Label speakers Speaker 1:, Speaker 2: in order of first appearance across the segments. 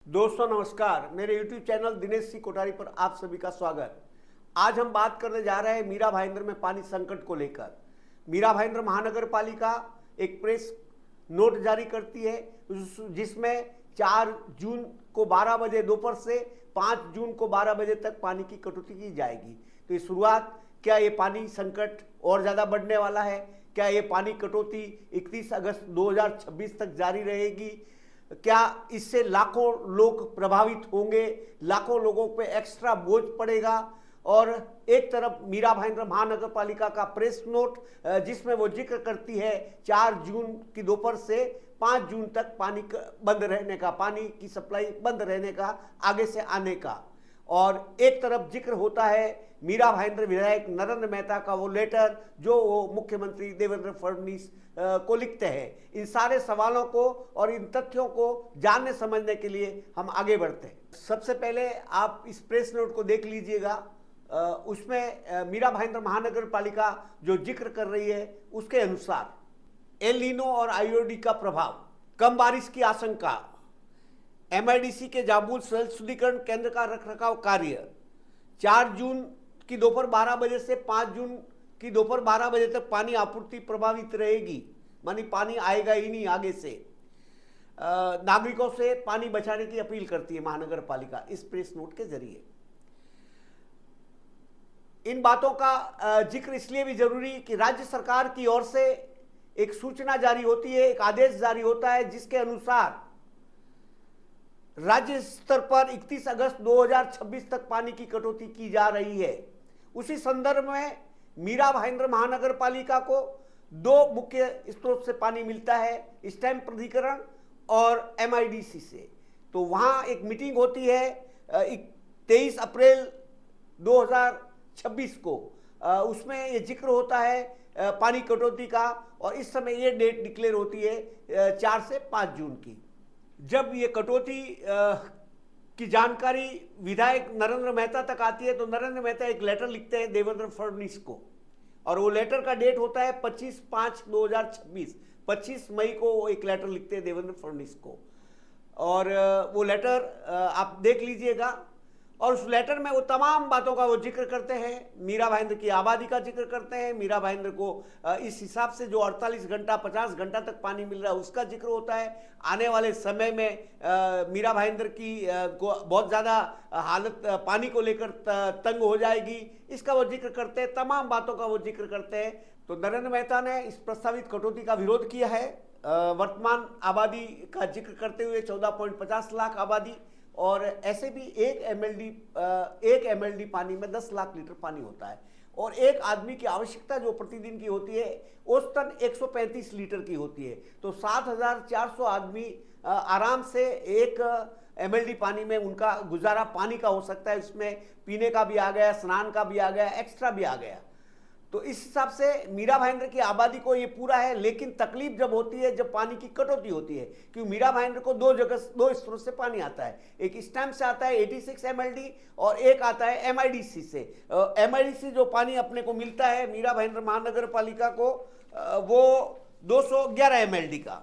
Speaker 1: दोस्तों नमस्कार, मेरे YouTube चैनल दिनेश सी कोठारी पर आप सभी का स्वागत। आज हम बात करने जा रहे हैं मीरा भाईंदर में पानी संकट को लेकर। मीरा भाईंदर महानगर पालिका एक प्रेस नोट जारी करती है जिसमें 4 जून को 12 बजे दोपहर से 5 जून को 12 बजे तक पानी की कटौती की जाएगी। तो ये शुरुआत, क्या ये पानी संकट और ज़्यादा बढ़ने वाला है? क्या ये पानी कटौती 31 अगस्त 2026 तक जारी रहेगी? क्या इससे लाखों लोग प्रभावित होंगे? लाखों लोगों पे एक्स्ट्रा बोझ पड़ेगा? और एक तरफ मीरा भाईंदर महानगर पालिका का प्रेस नोट जिसमें वो जिक्र करती है 4 जून की दोपहर से 5 जून तक पानी बंद रहने का, पानी की सप्लाई बंद रहने का, आगे से आने का। और एक तरफ जिक्र होता है मीरा भाईंदर विधायक नरेंद्र मेहता का वो लेटर जो वो मुख्यमंत्री देवेंद्र फडणवीस को लिखते हैं। इन सारे सवालों को और इन तथ्यों को जानने समझने के लिए हम आगे बढ़ते हैं। सबसे पहले आप इस प्रेस नोट को देख लीजिएगा। उसमें मीरा भाईंदर महानगर पालिका जो जिक्र कर रही है उसके अनुसार एल नीनो और आईओडी का प्रभाव, कम बारिश की आशंका, एमआईडीसी के जाबुल जल शुद्धिकरण केंद्र का रखरखाव कार्य, 4 जून की दोपहर 12 बजे से 5 जून की दोपहर 12 बजे तक पानी आपूर्ति प्रभावित रहेगी, मानी पानी आएगा ही नहीं आगे से। नागरिकों से पानी बचाने की अपील करती है महानगर पालिका इस प्रेस नोट के जरिए। इन बातों का जिक्र इसलिए भी जरूरी कि राज्य सरकार की ओर से एक सूचना जारी होती है, एक आदेश जारी होता है जिसके अनुसार राज्य स्तर पर 31 अगस्त 2026 तक पानी की कटौती की जा रही है। उसी संदर्भ में मीरा भाईंदर महानगर पालिका को 2 मुख्य स्रोत से पानी मिलता है, स्टैम्प प्राधिकरण और एमआईडीसी से। तो वहां एक मीटिंग होती है 23 अप्रैल 2026 को। उसमें ये जिक्र होता है पानी कटौती का, और इस समय ये डेट डिक्लेयर होती है 4 से 5 जून की। जब ये कटौती की जानकारी विधायक नरेंद्र मेहता तक आती है तो नरेंद्र मेहता एक लेटर लिखते हैं देवेंद्र फडणवीस को, और वो लेटर का डेट होता है 25/5/2026। 25 मई को वो एक लेटर लिखते हैं देवेंद्र फडणवीस को, और वो लेटर आप देख लीजिएगा। और उस लेटर में वो तमाम बातों का वो जिक्र करते हैं। मीरा भाईंदर की आबादी का जिक्र करते हैं, मीरा भाईंदर को इस हिसाब से जो 48 घंटा 50 घंटा तक पानी मिल रहा है उसका जिक्र होता है। आने वाले समय में मीरा भाईंदर की को बहुत ज़्यादा हालत पानी को लेकर तंग हो जाएगी, इसका वो जिक्र करते हैं। तमाम बातों का वो जिक्र करते हैं। तो नरेंद्र मेहता ने इस प्रस्तावित कटौती का विरोध किया है। वर्तमान आबादी का जिक्र करते हुए 14.50 लाख आबादी, और ऐसे भी एक एमएलडी पानी में 10 लाख लीटर पानी होता है, और एक आदमी की आवश्यकता जो प्रतिदिन की होती है औसतन 135 लीटर की होती है। तो 7,400 आदमी आराम से एक एमएलडी पानी में उनका गुजारा पानी का हो सकता है। इसमें पीने का भी आ गया, स्नान का भी आ गया, एक्स्ट्रा भी आ गया। तो इस हिसाब से मीरा भाईंदर की आबादी को ये पूरा है। लेकिन तकलीफ जब होती है जब पानी की कटौती होती है, क्योंकि मीरा भाईंदर को 2 स्रोत से पानी आता है। एक स्टैम्प से आता है 86 एमएलडी, और एक आता है एमआईडीसी से। एमआईडीसी जो पानी अपने को मिलता है मीरा भाईंदर महानगर पालिका को, वो 211 एमएलडी का,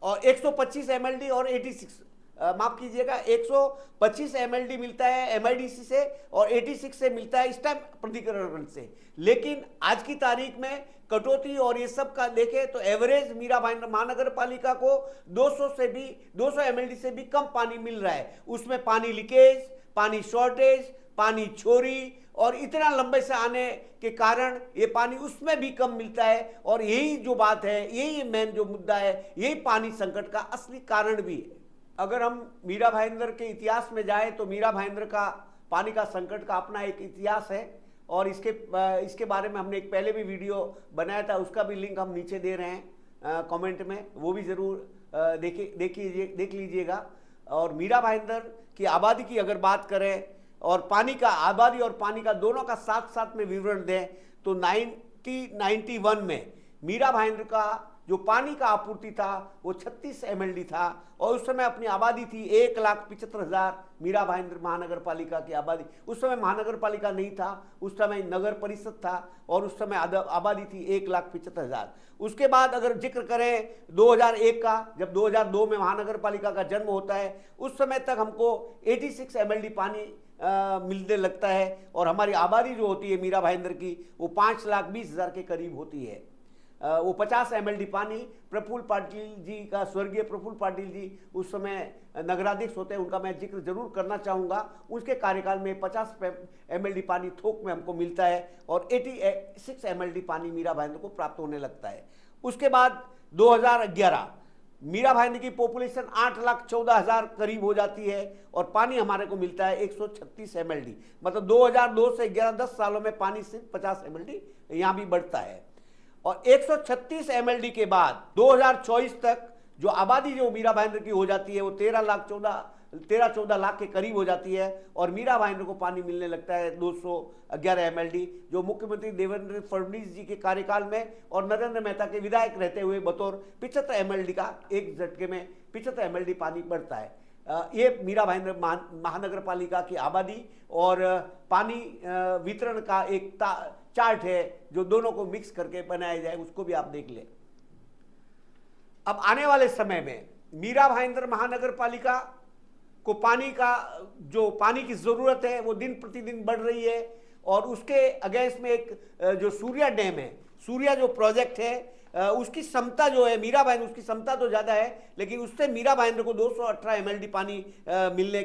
Speaker 1: और 125 एमएलडी और 86 माफ कीजिएगा 125 एमएलडी मिलता है एमआईडीसी से, और 86 से मिलता है स्टैम्प प्राधिकरण से। लेकिन आज की तारीख में कटौती और ये सब का देखें तो एवरेज मीरा भाईंदर महानगर पालिका को 200 एमएलडी से भी कम पानी मिल रहा है। उसमें पानी लीकेज, पानी शॉर्टेज, पानी चोरी, और इतना लंबे से आने के कारण ये पानी उसमें भी कम मिलता है। और यही जो बात है, यही मेन जो मुद्दा है, यही पानी संकट का असली कारण भी है। अगर हम मीरा भाईंदर के इतिहास में जाएं तो मीरा भाईंदर का पानी का संकट का अपना एक इतिहास है, और इसके बारे में हमने एक पहले भी वीडियो बनाया था, उसका भी लिंक हम नीचे दे रहे हैं कमेंट में, वो भी ज़रूर देख लीजिएगा। और मीरा भाईंदर की आबादी की अगर बात करें और पानी का, आबादी और पानी का दोनों का साथ साथ में विवरण दें तो 1991 में मीरा भाईंदर का जो पानी का आपूर्ति था वो 36 MLD था और उस समय अपनी आबादी थी 1,75,000। मीरा भाईंदर महानगर पालिका की आबादी, उस समय महानगर पालिका नहीं था, उस समय नगर परिषद था और उस समय आबादी थी 1,75,000। उसके बाद अगर जिक्र करें 2001 का, जब 2002 में महानगर पालिका का जन्म होता है, उस समय तक हमको 86 MLD पानी मिलने लगता है और हमारी आबादी जो होती है मीरा भाईंदर की वो 5,20,000 के करीब होती है। वो 50 MLD पानी प्रफुल्ल पाटिल जी का, स्वर्गीय प्रफुल्ल पाटिल जी उस समय नगराध्यक्ष होते हैं, उनका मैं जिक्र जरूर करना चाहूँगा। उसके कार्यकाल में 50 MLD पानी थोक में हमको मिलता है और 86 MLD पानी मीरा भाईंदर को प्राप्त होने लगता है। उसके बाद 2011 मीरा भाईंदर की पॉपुलेशन 8,14,000 करीब हो जाती है और पानी हमारे को मिलता है 136 MLD। मतलब 2002 से 11-10 सालों में पानी सिर्फ 50 MLD यहाँ भी बढ़ता है। और 136 MLD के बाद 2024 तक जो आबादी जो मीरा भाईंदर की हो जाती है वो 13-14 लाख के करीब हो जाती है और मीरा भाईंदर को पानी मिलने लगता है 211 MLD, जो मुख्यमंत्री देवेंद्र फडणवीस जी के कार्यकाल में और नरेंद्र मेहता के विधायक रहते हुए बतौर 75 MLD का एक झटके में 75 MLD पानी बढ़ता है। ये मीरा भाईंदर महानगर पालिका की आबादी और पानी वितरण का एक चार्ट है जो दोनों को मिक्स करके बनाया जाए, उसको भी आप देख लें। अब आने वाले समय में मीरा भाईंदर महानगर पालिका को पानी की जरूरत है वो दिन प्रतिदिन बढ़ रही है और उसके अगेंस्ट में एक जो सूर्या डैम है, सूर्या जो प्रोजेक्ट है उसकी क्षमता जो है मीरा भाईंदर, उसकी क्षमता तो ज़्यादा है लेकिन उससे मीरा भाईंदर को 218 MLD पानी मिलने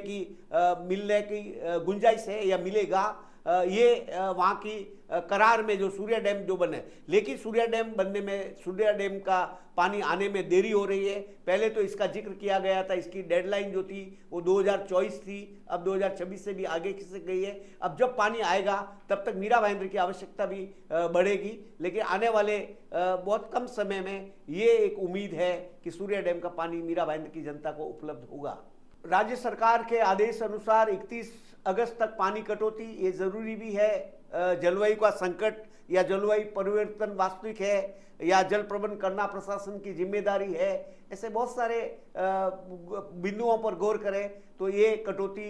Speaker 1: की गुंजाइश है या मिलेगा। ये वहाँ की करार में जो सूर्या डैम जो बने, लेकिन सूर्या डैम बनने में, सूर्या डैम का पानी आने में देरी हो रही है। पहले तो इसका जिक्र किया गया था, इसकी डेडलाइन जो थी वो 2024 थी, अब 2026 से भी आगे खिसक गई है। अब जब पानी आएगा तब तक मीरा भाईंदर की आवश्यकता भी बढ़ेगी, लेकिन आने वाले बहुत कम समय में ये एक उम्मीद है कि सूर्या डैम का पानी मीरा भाईंदर की जनता को उपलब्ध होगा। राज्य सरकार के आदेश अनुसार 31 अगस्त तक पानी कटौती ये जरूरी भी है। जलवायु का संकट या जलवायु परिवर्तन वास्तविक है या जल प्रबंधन करना प्रशासन की जिम्मेदारी है, ऐसे बहुत सारे बिंदुओं पर गौर करें तो ये कटौती,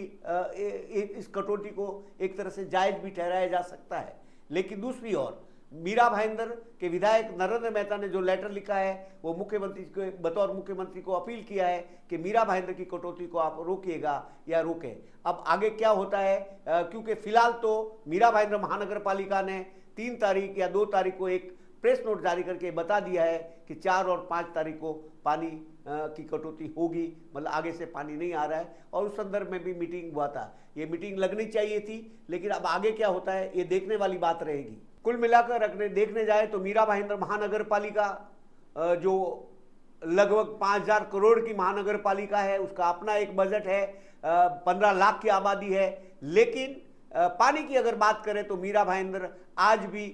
Speaker 1: इस कटौती को एक तरह से जायज भी ठहराया जा सकता है। लेकिन दूसरी ओर मीरा भाईंदर के विधायक नरेंद्र मेहता ने जो लेटर लिखा है वो मुख्यमंत्री को, बतौर मुख्यमंत्री को अपील किया है कि मीरा भाईंदर की कटौती को आप रोकिएगा या रोकें। अब आगे क्या होता है, क्योंकि फिलहाल तो मीरा भाईंदर महानगर पालिका ने 3 तारीख या 2 तारीख को एक प्रेस नोट जारी करके बता दिया है कि 4 और 5 तारीख को पानी की कटौती होगी, मतलब आगे से पानी नहीं आ रहा है। और उस संदर्भ में भी मीटिंग हुआ था, ये मीटिंग लगनी चाहिए थी, लेकिन अब आगे क्या होता है ये देखने वाली बात रहेगी। कुल मिलाकर देखने जाए तो मीरा भाईंदर महानगर पालिका जो लगभग 5,000 करोड़ की महानगर पालिका है, उसका अपना एक बजट है, 15 लाख की आबादी है, लेकिन पानी की अगर बात करें तो मीरा भाईंदर आज भी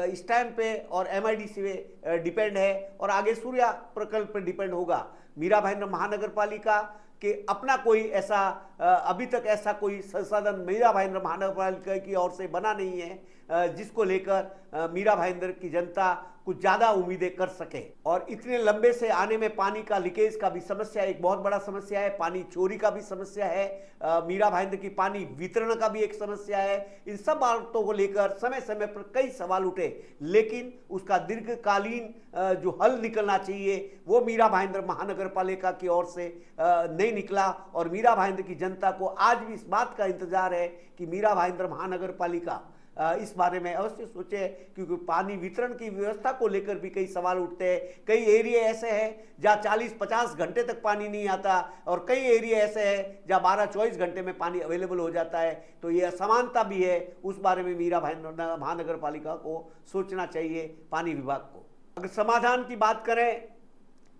Speaker 1: इस टाइम पे और MIDC पे डिपेंड है और आगे सूर्या प्रकल्प पर डिपेंड होगा। मीरा भाईंदर महानगर पालिका के अपना कोई ऐसा अभी तक ऐसा कोई संसाधन मीरा भाईंदर महानगर पालिका की ओर से बना नहीं है जिसको लेकर मीरा भाईंदर की जनता कुछ ज़्यादा उम्मीदें कर सके। और इतने लंबे से आने में पानी का लीकेज का भी समस्या एक बहुत बड़ा समस्या है, पानी चोरी का भी समस्या है, मीरा भाईंदर की पानी वितरण का भी एक समस्या है। इन सब बातों को लेकर समय समय पर कई सवाल उठे, लेकिन उसका दीर्घकालीन जो हल निकलना चाहिए वो मीरा भाईंदर महानगर पालिका की ओर से नहीं निकला। और मीरा भाईंदर की जनता को आज भी इस बात का इंतजार है कि मीरा भाईंदर महानगर पालिका इस बारे में अवश्य सोचे, क्योंकि पानी वितरण की व्यवस्था को लेकर भी कई सवाल उठते हैं। कई एरिया ऐसे हैं जहाँ 40-50 घंटे तक पानी नहीं आता और कई एरिया ऐसे हैं जहाँ 12-24 घंटे में पानी अवेलेबल हो जाता है। तो ये असमानता भी है, उस बारे में मीरा भाईंदर महानगर पालिका को सोचना चाहिए, पानी विभाग को। अगर समाधान की बात करें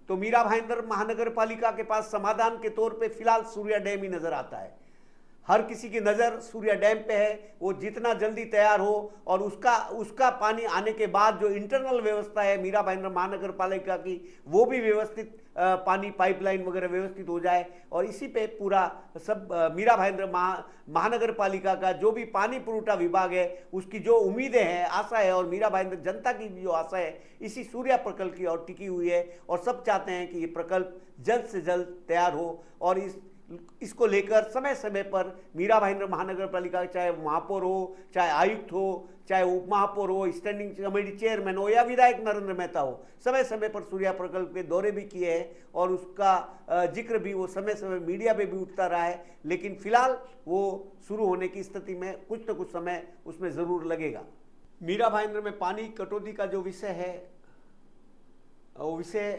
Speaker 1: तो मीरा भाईंदर महानगर पालिका के पास समाधान के तौर पे फिलहाल सूर्या डैम ही नजर आता है। हर किसी की नज़र सूर्या डैम पे है, वो जितना जल्दी तैयार हो और उसका पानी आने के बाद जो इंटरनल व्यवस्था है मीरा भाईंदर महानगर पालिका की वो भी व्यवस्थित पानी पाइपलाइन वगैरह व्यवस्थित हो जाए और इसी पे पूरा सब मीरा भाईंदर महानगर पालिका का जो भी पानी पुरवठा विभाग है उसकी जो उम्मीदें हैं, आशा है, और मीरा भाईंदर जनता की जो आशा है इसी सूर्या प्रकल्प की ओर टिकी हुई है और सब चाहते हैं कि ये प्रकल्प जल्द से जल्द तैयार हो और इसको लेकर समय समय पर मीरा भाईंदर महानगर पालिका, चाहे महापौर हो, चाहे आयुक्त हो, चाहे उप महापौर हो, स्टैंडिंग कमेटी चेयरमैन हो या विधायक नरेंद्र मेहता हो, समय समय पर सूर्या प्रकल्प के दौरे भी किए हैं और उसका जिक्र भी वो समय समय मीडिया पे भी उठता रहा है। लेकिन फिलहाल वो शुरू होने की स्थिति में कुछ न कुछ समय उसमें ज़रूर लगेगा। मीरा भाईंदर में पानी कटौती का जो विषय है वो विषय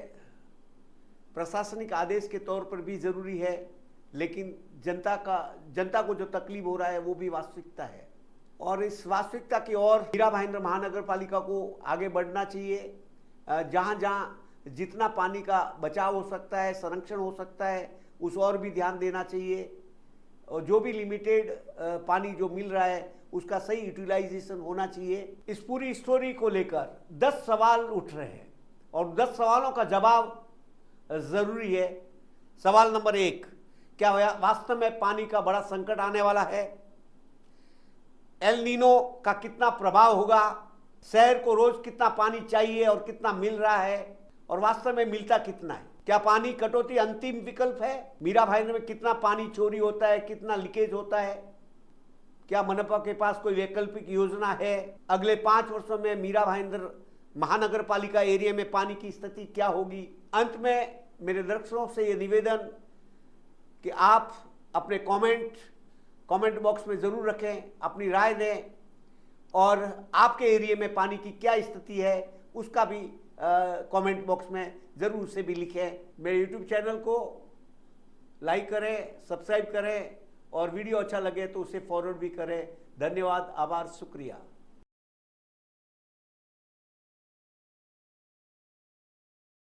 Speaker 1: प्रशासनिक आदेश के तौर पर भी ज़रूरी है, लेकिन जनता को जो तकलीफ हो रहा है वो भी वास्तविकता है और इस वास्तविकता की ओर मीरा भाईंदर महानगर पालिका को आगे बढ़ना चाहिए। जहाँ जहाँ जितना पानी का बचाव हो सकता है, संरक्षण हो सकता है, उस और भी ध्यान देना चाहिए और जो भी लिमिटेड पानी जो मिल रहा है उसका सही यूटिलाइजेशन होना चाहिए। इस पूरी स्टोरी को लेकर 10 सवाल उठ रहे हैं और 10 सवालों का जवाब ज़रूरी है। सवाल नंबर 1, क्या वास्तव में पानी का बड़ा संकट आने वाला है? एल नीनो का कितना प्रभाव होगा? शहर को रोज कितना पानी चाहिए और कितना मिल रहा है और वास्तव में मिलता कितना है? क्या पानी कटौती अंतिम विकल्प है? मीरा भाईंदर में कितना पानी चोरी होता है, कितना लीकेज होता है? क्या मनपा के पास कोई वैकल्पिक योजना है? अगले 5 वर्षों में मीरा भाईंदर महानगर पालिका एरिया में पानी की स्थिति क्या होगी? अंत में मेरे दर्शकों से ये निवेदन कि आप अपने कमेंट बॉक्स में ज़रूर रखें, अपनी राय दें और आपके एरिया में पानी की क्या स्थिति है उसका भी कमेंट बॉक्स में ज़रूर से भी लिखें। मेरे यूट्यूब चैनल को लाइक करें, सब्सक्राइब करें और वीडियो अच्छा लगे तो उसे फॉरवर्ड भी करें। धन्यवाद, आभार, शुक्रिया।